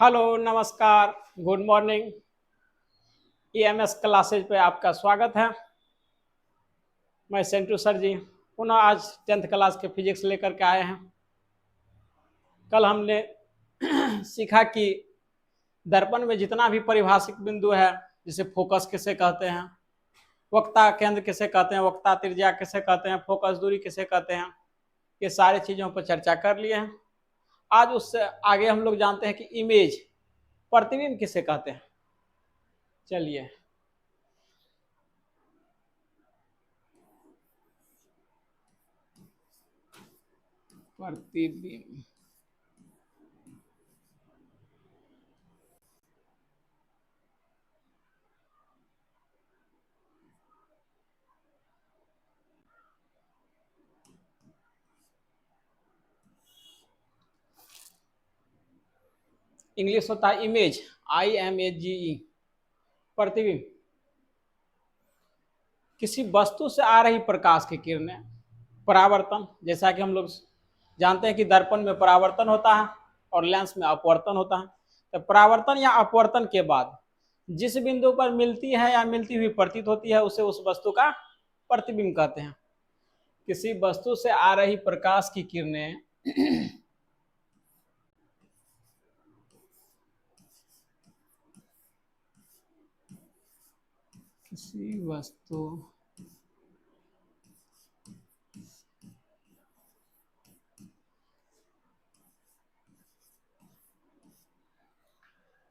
Hello, नमस्कार, good morning. EMS classes पे आपका स्वागत है। मैं सेंटू सर जी पुनः आज 10th क्लास के फिजिक्स लेकर के आए हैं। कल हमने सीखा कि दर्पण में जितना भी परिभाषिक बिंदु है, जिसे फोकस किसे कहते हैं, वक्ता केंद्र किसे कहते हैं, वक्ता त्रिज्या किसे कहते हैं, फोकस दूरी किसे कहते हैं, ये सारी चीज़ों पर चर्चा कर लिए हैं। आज उससे आगे हम लोग जानते हैं कि इमेज, प्रतिबिंब किसे कहते हैं। चलिए, प्रतिबिंब। इंग्लिश होता है इमेज, IMAGE, प्रतिबिंब। किसी वस्तु से आ रही प्रकाश की किरणें, परावर्तन, जैसा कि हम लोग जानते हैं कि दर्पण में परावर्तन होता है और लेंस में अपवर्तन होता है। तो परावर्तन या अपवर्तन के बाद जिस बिंदु पर मिलती है या मिलती हुई प्रतीत होती है, उसे उस वस्तु का प्रतिबिंब कहते हैं। किसी वस्तु से आ रही प्रकाश की किरणें किसी वस्तु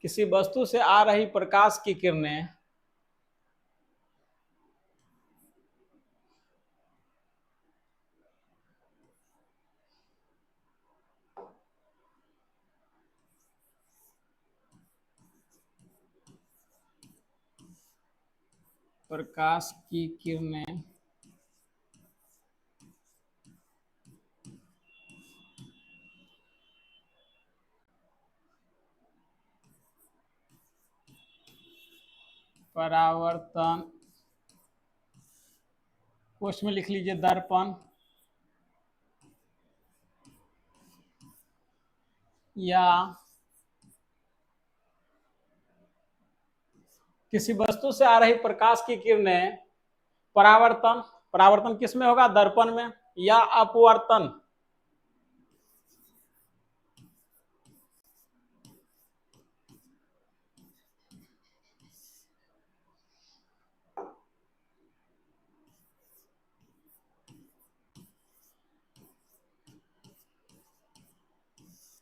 किसी वस्तु से आ रही प्रकाश की किरणें प्रकाश की किरणें परावर्तन, कोष्ठ में लिख लीजिए दर्पण या किसी वस्तु से आ रही प्रकाश की किरणें परावर्तन, परावर्तन किस में होगा? दर्पण में। या अपवर्तन,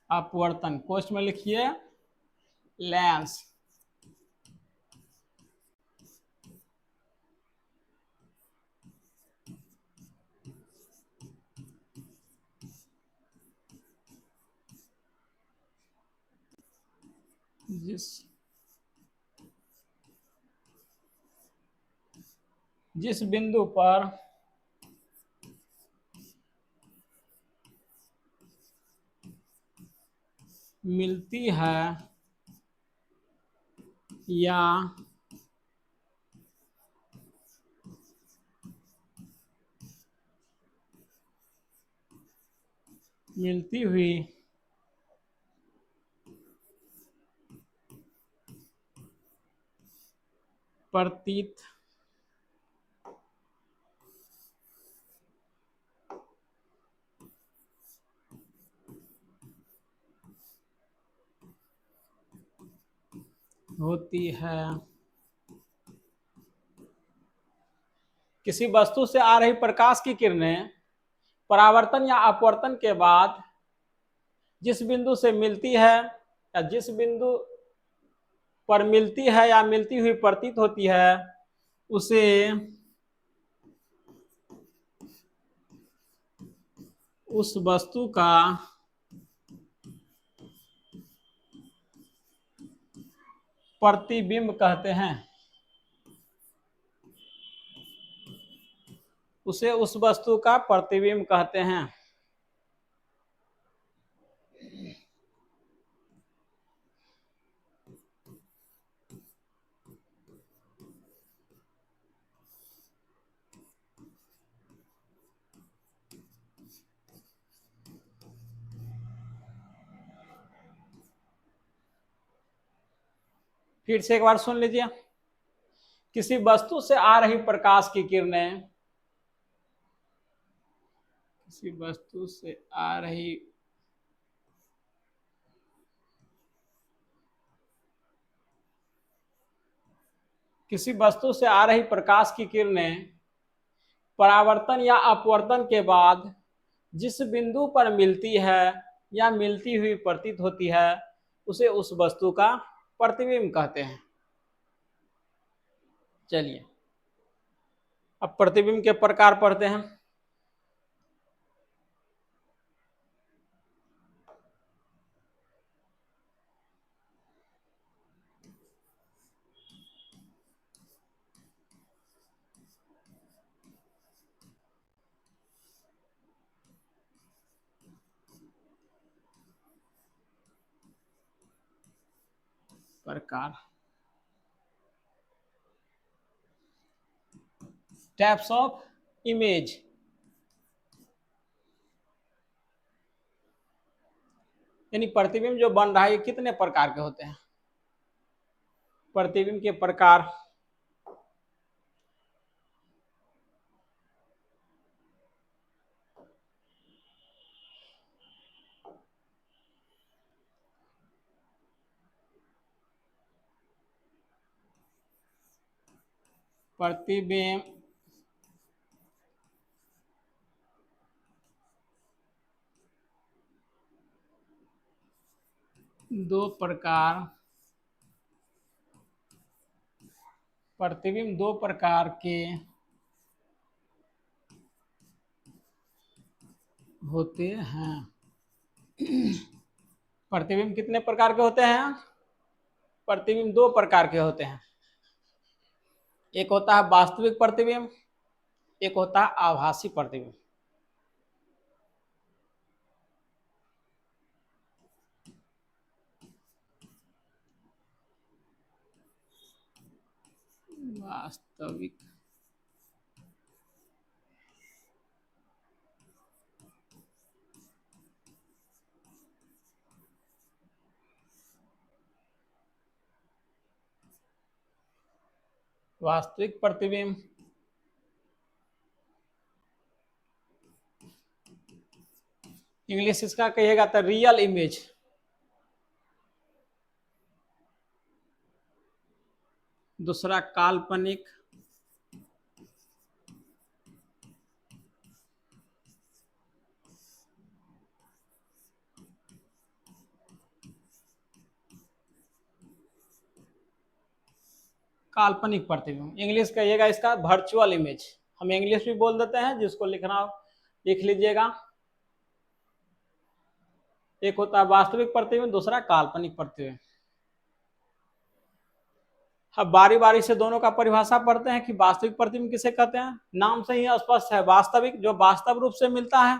अपवर्तन कोष्ठ में लिखिए लेंस। जिस जिस बिंदु पर मिलती है या मिलती हुई प्रतीत होती है। किसी वस्तु से आ रही प्रकाश की किरणें परावर्तन या अपवर्तन के बाद जिस बिंदु से मिलती है या जिस बिंदु पर मिलती है या मिलती हुई प्रतीत होती है, उसे उस वस्तु का प्रतिबिंब कहते हैं। उसे उस वस्तु का प्रतिबिंब कहते हैं। फिर से एक बार सुन लीजिए। किसी वस्तु से आ रही प्रकाश की किरणें, किसी वस्तु से आ रही किसी वस्तु से आ रही प्रकाश की किरणें परावर्तन या अपवर्तन के बाद जिस बिंदु पर मिलती है या मिलती हुई प्रतीत होती है, उसे उस वस्तु का प्रतिबिंब कहते हैं। चलिए अब प्रतिबिंब के प्रकार पढ़ते हैं। प्रकार, टाइप्स ऑफ इमेज। यानी प्रतिबिंब जो बन रहा है ये कितने प्रकार के होते हैं? प्रतिबिंब के प्रकार, प्रतिबिंब दो प्रकार, प्रतिबिंब दो प्रकार के होते हैं। प्रतिबिंब कितने प्रकार के होते हैं? प्रतिबिंब दो प्रकार के होते हैं। एक होता है वास्तविक प्रतिबिंब, एक होता है आभासी प्रतिबिंब। वास्तविक वास्तविक प्रतिबिंब इंग्लिश इसका कहिएगा तो रियल इमेज। दूसरा काल्पनिक काल्पनिक प्रतिबिंब, इंग्लिश कहिएगा इसका वर्चुअल इमेज। हम इंग्लिश भी बोल देते हैं, जिसको लिखना लिख लीजिएगा। एक होता है वास्तविक प्रतिबिंब, दूसरा काल्पनिक प्रतिबिंब। अब बारी बारी से दोनों का परिभाषा पढ़ते हैं कि वास्तविक प्रतिबिंब किसे कहते हैं। नाम से ही स्पष्ट है, वास्तविक जो वास्तव रूप से मिलता है।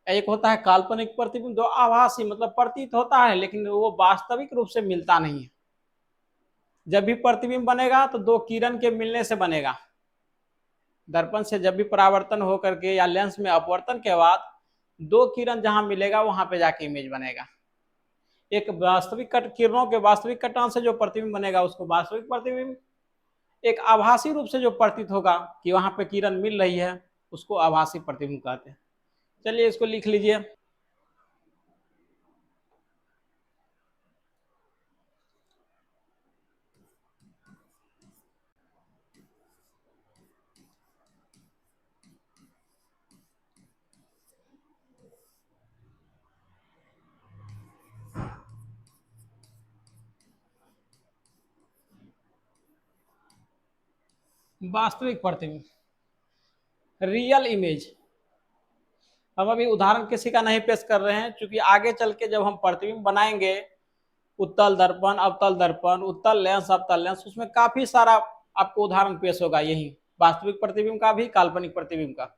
एक होता है काल्पनिक प्रतिबिंब जो आभासी मतलब प्रतीत होता है लेकिन वो वास्तविक रूप से मिलता नहीं है। जब भी प्रतिबिंब बनेगा तो दो किरण के मिलने से बनेगा। दर्पण से जब भी परावर्तन होकर के या लेंस में अपवर्तन के बाद दो किरण जहां मिलेगा वहां पे जाके इमेज बनेगा। एक वास्तविक किरणों के वास्तविक कटान से जो प्रतिबिंब बनेगा उसको वास्तविक प्रतिबिंब, एक आभासी रूप से जो प्रतीत होगा कि वहां पे किरण मिल रही है उसको आभासी प्रतिबिंब कहते हैं। चलिए इसको लिख लीजिए। वास्तविक प्रतिबिंब, रियल इमेज। हम अभी उदाहरण किसी का नहीं पेश कर रहे हैं क्योंकि आगे चल के जब हम प्रतिबिंब बनाएंगे, उत्तल दर्पण, अवतल दर्पण, उत्तल लेंस, अवतल लेंस, उसमें काफी सारा आपको उदाहरण पेश होगा, यही वास्तविक प्रतिबिंब का भी काल्पनिक प्रतिबिंब का,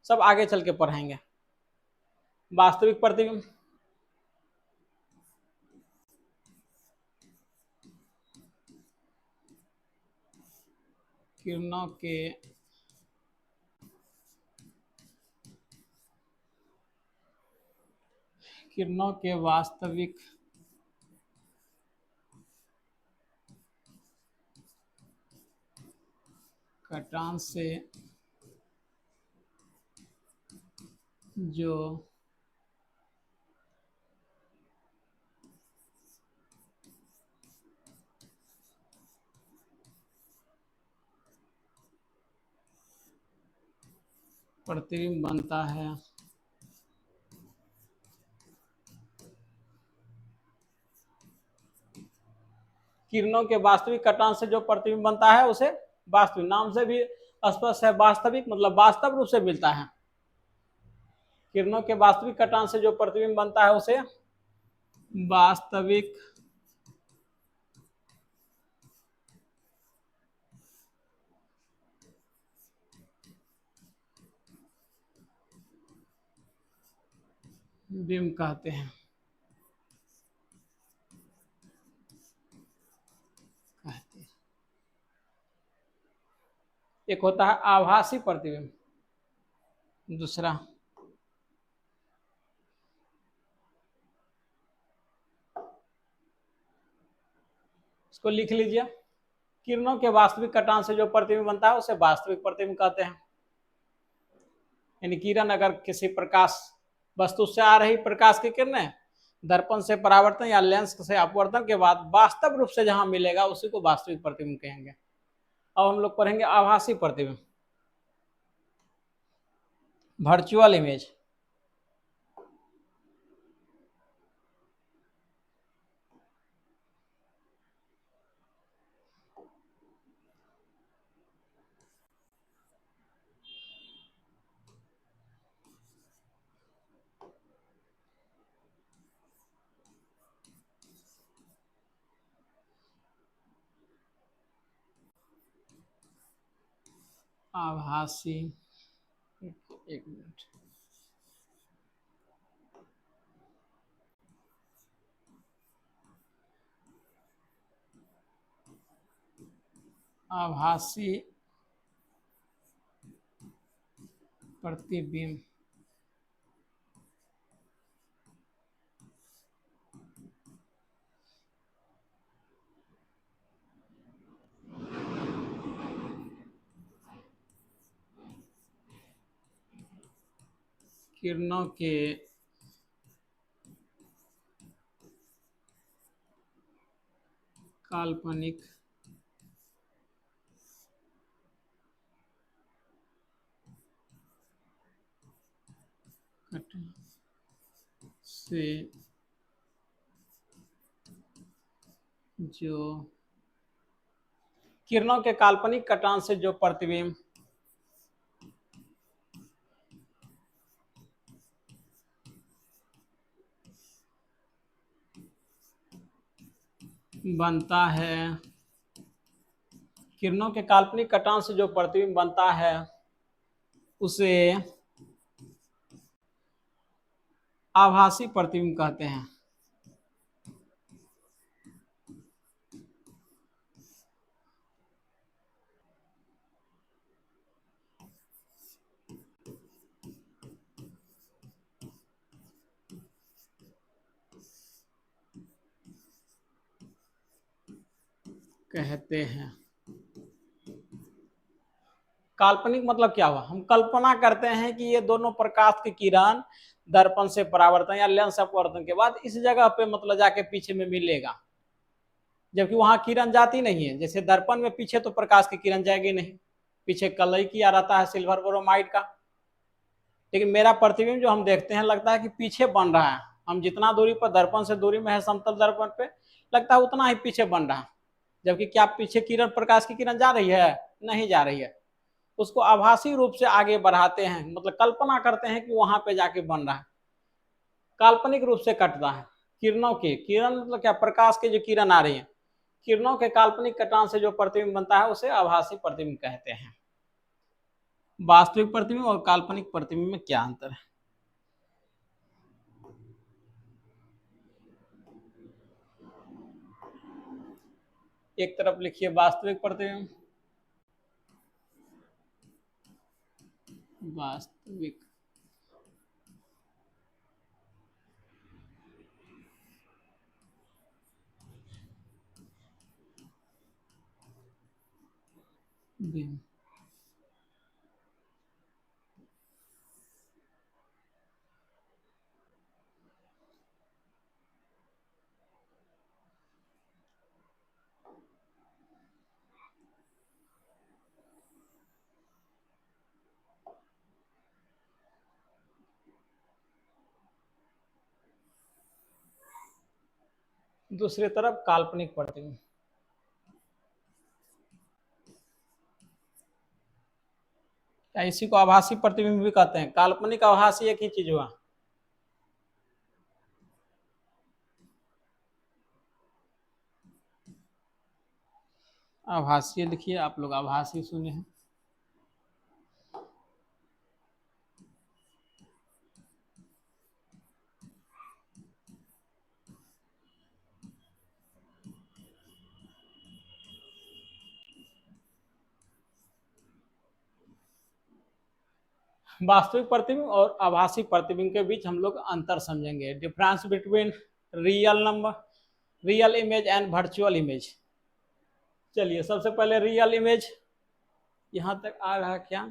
सब आगे चल के पढ़ाएंगे। वास्तविक प्रतिबिंब, किरणों के वास्तविक कटान से जो प्रतिबिंब बनता है किरणों के वास्तविक कटान से जो प्रतिबिंब बनता है उसे वास्तविक, नाम से भी स्पष्ट है, वास्तविक मतलब वास्तव रूप से मिलता है। किरणों के वास्तविक कटान से जो प्रतिबिंब बनता है उसे वास्तविक बिंब कहते हैं। एक होता है आभासी प्रतिबिंब, दूसरा इसको लिख लीजिए। किरणों के वास्तविक कटान से जो प्रतिबिंब बनता है उसे वास्तविक प्रतिबिंब कहते हैं। यानी किरण अगर किसी प्रकाश वस्तु से आ रही प्रकाश की किरणें दर्पण से परावर्तन या लेंस से अपवर्तन के बाद वास्तव रूप से जहां मिलेगा उसी को वास्तविक प्रतिबिंब कहेंगे। अब हम लोग पढ़ेंगे आभासी प्रतिबिंब, वर्चुअल इमेज। आभासी, एक मिनट, आभासी प्रतिबिंब किरणों के काल्पनिक कटान से जो किरणों के काल्पनिक कटान से जो प्रतिबिंब बनता है, किरणों के काल्पनिक कटान से जो प्रतिबिंब बनता है उसे आभासी प्रतिबिंब कहते हैं। कहते हैं काल्पनिक मतलब क्या हुआ, हम कल्पना करते हैं कि ये दोनों प्रकाश की किरण दर्पण से परावर्तन या लेंस अपवर्तन के बाद इस जगह पे मतलब जाके पीछे में मिलेगा, जबकि वहां किरण जाती नहीं है। जैसे दर्पण में पीछे तो प्रकाश की किरण जाएगी नहीं, पीछे कलई किया रहता है सिल्वर ब्रोमाइड का, लेकिन मेरा प्रतिबिंब जो हम देखते हैं लगता है कि पीछे बन रहा है। हम जितना दूरी पर दर्पण से दूरी में है समतल दर्पण पे लगता है उतना ही पीछे बन रहा है, जबकि क्या पीछे किरण प्रकाश की किरण जा रही है? नहीं जा रही है। उसको आभासी रूप से आगे बढ़ाते हैं, मतलब कल्पना करते हैं कि वहां पे जाके बन रहा है, काल्पनिक रूप से कटता है। किरणों के, किरण मतलब क्या, प्रकाश के जो किरण आ रही है, किरणों के काल्पनिक कटान से जो प्रतिबिंब बनता है उसे आभासी प्रतिबिंब कहते हैं। वास्तविक प्रतिबिंब और काल्पनिक प्रतिबिंब में क्या अंतर है? एक तरफ लिखिए वास्तविक प्रतिबिंब, वास्तविक बिंब, दूसरी तरफ काल्पनिक प्रतिबिंब। क्या इसी को आभासी प्रतिबिंब भी कहते हैं? काल्पनिक आभासी एक ही चीज हुआ। आभासी लिखिए, आप लोग आभासी सुने हैं। वास्तविक प्रतिबिंब और आभासी प्रतिबिंब के बीच हम लोग अंतर समझेंगे। Difference between real number, real image and virtual image. चलिए सबसे पहले रियल इमेज, यहां तक आ रहा क्या?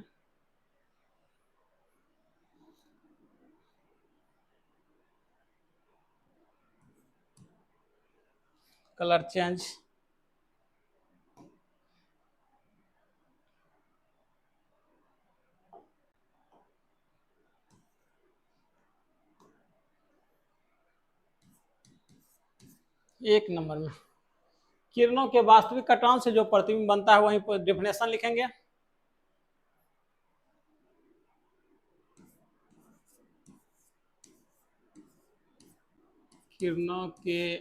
कलर चेंज, एक नंबर में किरणों के वास्तविक कटान से जो प्रतिबिंब बनता है वहीं पर डिफिनेशन लिखेंगे। किरणों के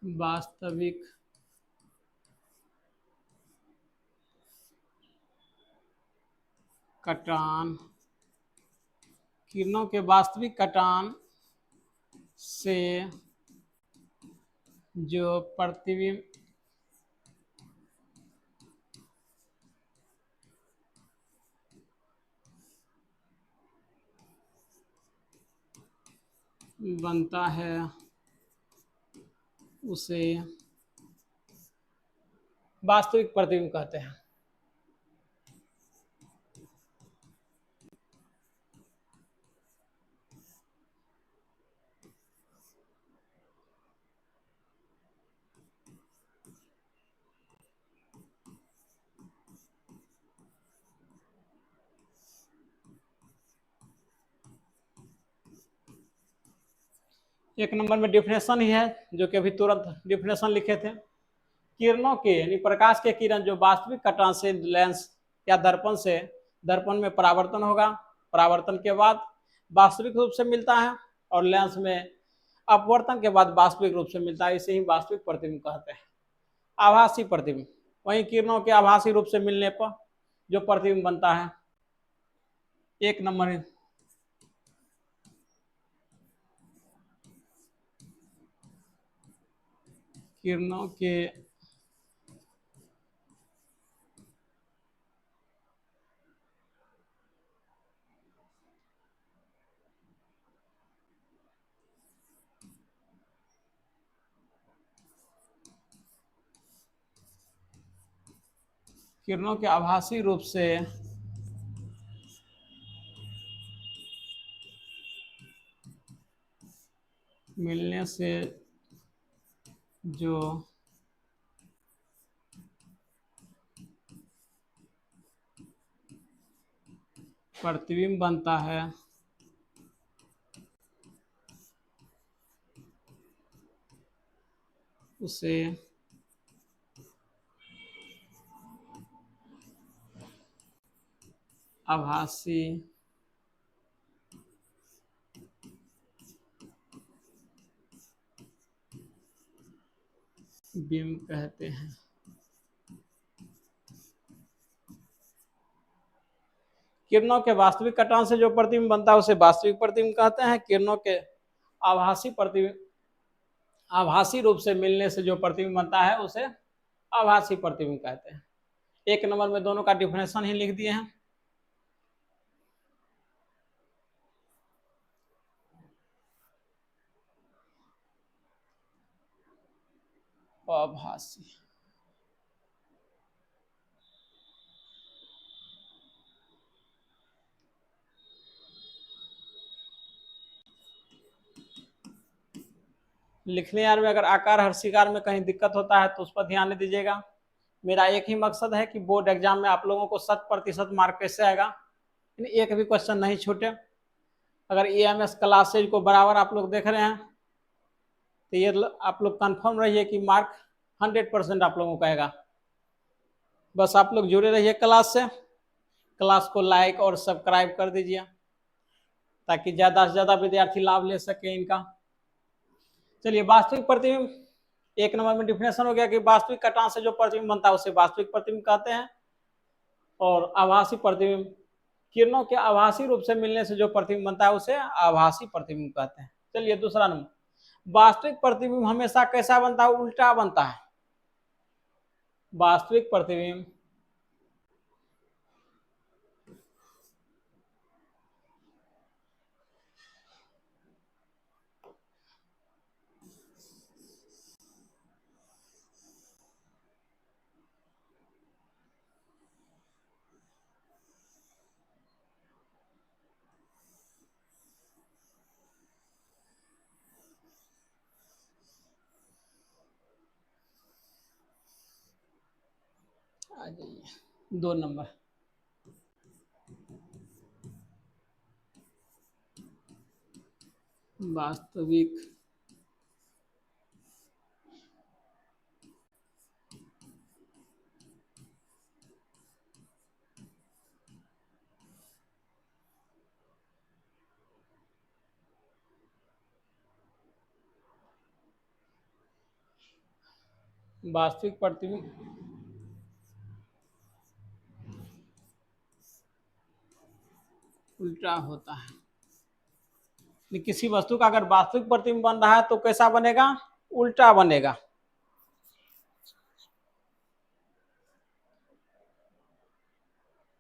वास्तविक कटान, किरणों के वास्तविक कटान से जो प्रतिबिंब बनता है उसे वास्तविक प्रतिबिंब कहते हैं। एक नंबर में डिफिनेशन ही है जो कि अभी तुरंत डिफिनेशन लिखे थे। किरणों के यानी प्रकाश के किरण जो वास्तविक कटान से लेंस या दर्पण से, दर्पण में परावर्तन होगा, परावर्तन के बाद वास्तविक रूप से मिलता है और लेंस में अपवर्तन के बाद वास्तविक रूप से मिलता है, इसे ही वास्तविक प्रतिबिंब कहते हैं। आभासी प्रतिबिंब, वही किरणों के आभासी रूप से मिलने पर जो प्रतिबिंब बनता है। एक नंबर किरणों के किरणों के आभासी रूप से मिलने से जो प्रतिबिंब बनता है उसे आभासी बिंब कहते हैं। किरणों के वास्तविक कटान से जो प्रतिबिंब बनता है उसे वास्तविक प्रतिबिंब कहते हैं। किरणों के आभासी प्रतिबिंब, आभासी रूप से मिलने से जो प्रतिबिंब बनता है उसे आभासी प्रतिबिंब कहते हैं। एक नंबर में दोनों का डिफिनेशन ही लिख दिए हैं। आभासी, लिखने यार में अगर आकार हर शिकार में कहीं दिक्कत होता है तो उस पर ध्यान दीजिएगा। मेरा एक ही मकसद है कि बोर्ड एग्जाम में आप लोगों को 100% मार्क कैसे आएगा, एक भी क्वेश्चन नहीं छूटे। अगर EMS क्लासेज को बराबर आप लोग देख रहे हैं तो ये आप लोग कंफर्म रहिए कि मार्क 100% आप लोगों को आएगा। बस आप लोग जुड़े रहिए क्लास से, क्लास को लाइक और सब्सक्राइब कर दीजिए ताकि ज़्यादा से ज़्यादा विद्यार्थी लाभ ले सके इनका। चलिए, वास्तविक प्रतिबिंब एक नंबर में डिफिनेशन हो गया कि वास्तविक कटान से जो प्रतिबिंब बनता है उसे वास्तविक प्रतिबिंब कहते हैं, और आभासी प्रतिबिंब किरणों के आभासी रूप से मिलने से जो प्रतिबिंब बनता है उसे आभासी प्रतिबिंब कहते हैं। चलिए, दूसरा नंबर, वास्तविक प्रतिबिंब हमेशा कैसा बनता है? उल्टा बनता है। वास्तविक प्रतिबिंब आ जाइए 2 नंबर, वास्तविक वास्तविक प्रतिबिंब उल्टा होता है। किसी वस्तु का अगर वास्तविक प्रतिबिंब बन रहा है तो कैसा बनेगा? उल्टा बनेगा।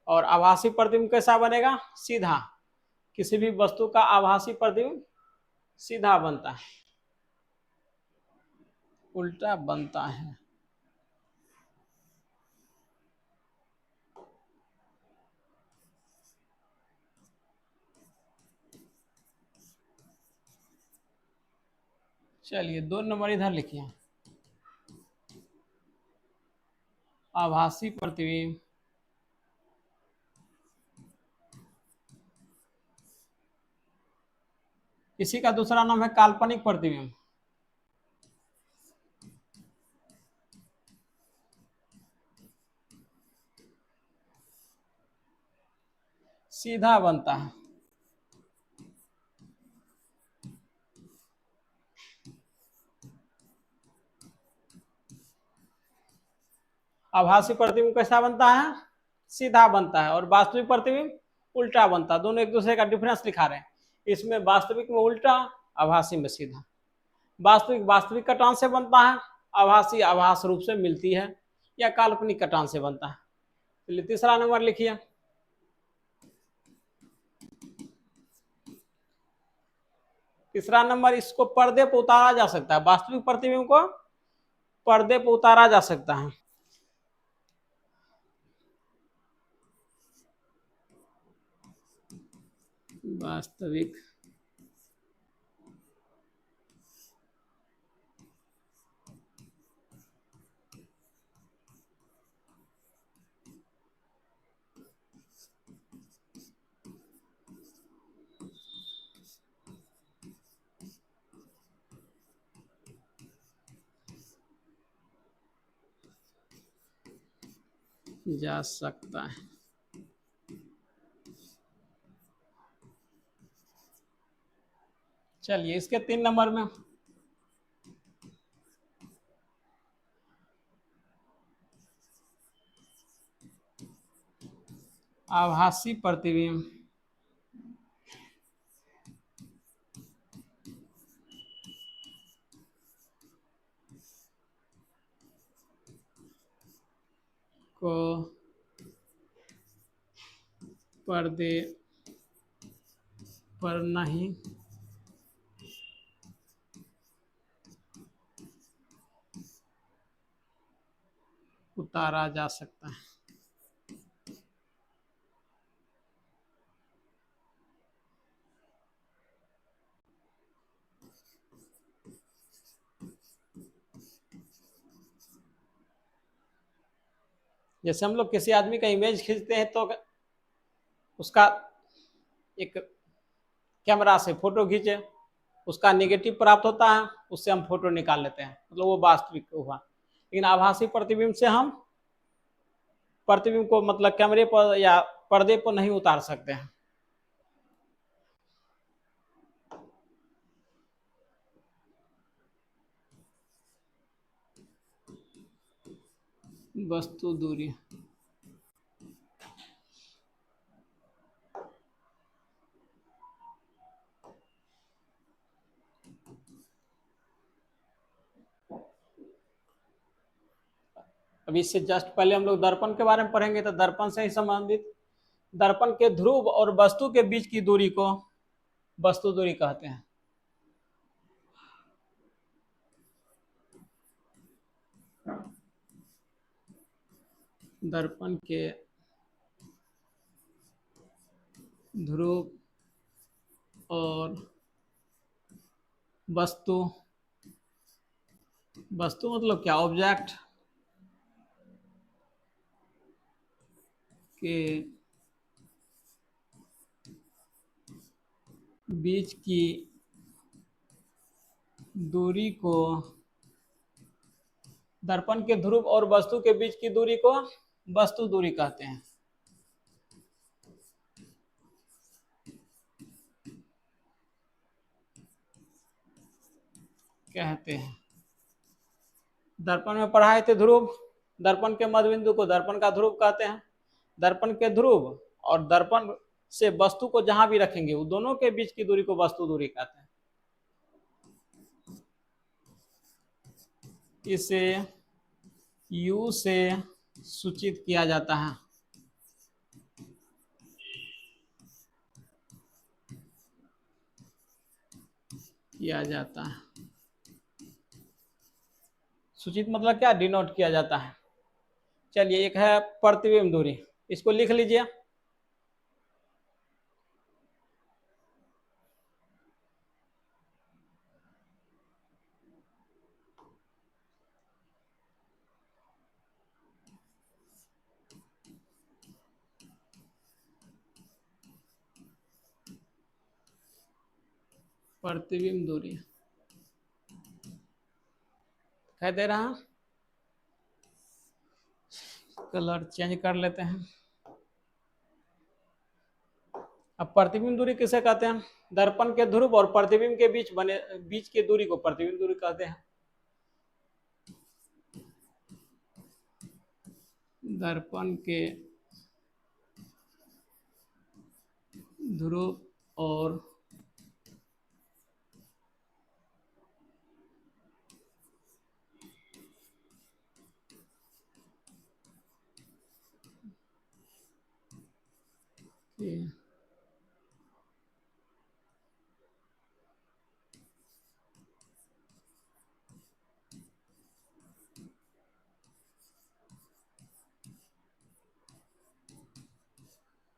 और आभासी प्रतिबिंब कैसा बनेगा? सीधा। किसी भी वस्तु का आभासी प्रतिबिंब सीधा बनता है, उल्टा बनता है। चलिए, 2 नंबर इधर लिखिए, आभासी प्रतिबिंब इसी का दूसरा नाम है काल्पनिक प्रतिबिंब। सीधा बनता है। आभासी प्रतिबिंब कैसा बनता है? सीधा बनता है। और वास्तविक प्रतिबिंब उल्टा बनता है। दोनों एक दूसरे का डिफरेंस दिखा रहे हैं। इसमें वास्तविक में उल्टा, आभासी में सीधा। वास्तविक वास्तविक कटान से बनता है, आभासी आभास रूप से मिलती है, या काल्पनिक कटान से बनता है। चलिए, तीसरा नंबर लिखिए, तीसरा नंबर, इसको पर्दे पर उतारा जा सकता है। वास्तविक प्रतिबिंब को पर्दे पर उतारा जा सकता है। वास्तविक जा सकता है। चलिए, इसके 3 नंबर में, आभासी प्रतिबिंब को पर्दे पर नहीं उतारा जा सकता है। जैसे हम लोग किसी आदमी का इमेज खींचते हैं तो उसका एक कैमरा से फोटो खींचे, उसका नेगेटिव प्राप्त होता है, उससे हम फोटो निकाल लेते हैं, मतलब वो वास्तविक हुआ। लेकिन आभासी प्रतिबिंब से हम प्रतिबिंब को मतलब कैमरे पर या पर्दे पर नहीं उतार सकते हैं। वस्तु दूरी, अभी इससे जस्ट पहले हम लोग दर्पण के बारे में पढ़ेंगे, तो दर्पण से ही संबंधित दर्पण के ध्रुव और वस्तु के बीच की दूरी को वस्तु दूरी कहते हैं। दर्पण के ध्रुव और वस्तु, वस्तु मतलब क्या, ऑब्जेक्ट के बीच की दूरी को, दर्पण के ध्रुव और वस्तु के बीच की दूरी को वस्तु दूरी कहते हैं। दर्पण में पढ़ाए थे ध्रुव, दर्पण के मध्यबिंदु को दर्पण का ध्रुव कहते हैं। दर्पण के ध्रुव और दर्पण से वस्तु को जहां भी रखेंगे वो दोनों के बीच की दूरी को वस्तु दूरी कहते हैं। इसे U से सूचित किया जाता है। सूचित मतलब क्या, डिनोट किया जाता है। चलिए, एक है प्रतिबिंब दूरी, इसको लिख लीजिए। प्रतिबिंब दूरी दिखाई दे रहा है, कलर चेंज कर लेते हैं। अब प्रतिबिंब दूरी किसे कहते हैं, दर्पण के ध्रुव और प्रतिबिंब के बीच की दूरी को प्रतिबिंब दूरी कहते हैं। दर्पण के ध्रुव और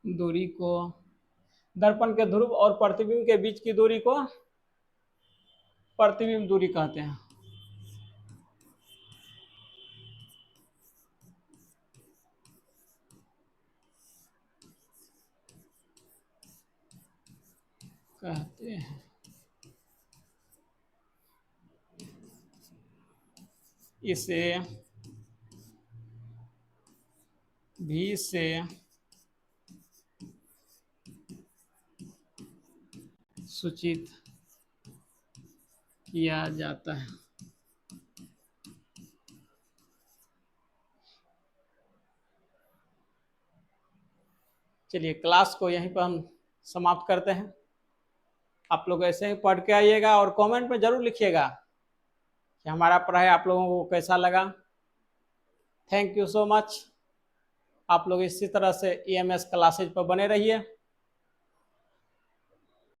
दूरी को, दर्पण के ध्रुव और प्रतिबिंब के बीच की दूरी को प्रतिबिंब दूरी कहते हैं। इसे भी से सूचित किया जाता है। चलिए, क्लास को यहीं पर हम समाप्त करते हैं। आप लोग ऐसे ही पढ़ के आइएगा और कमेंट में जरूर लिखिएगा कि हमारा पढ़ाई आप लोगों को कैसा लगा। Thank you so much. आप लोग इसी तरह से EMS क्लासेज पर बने रहिए।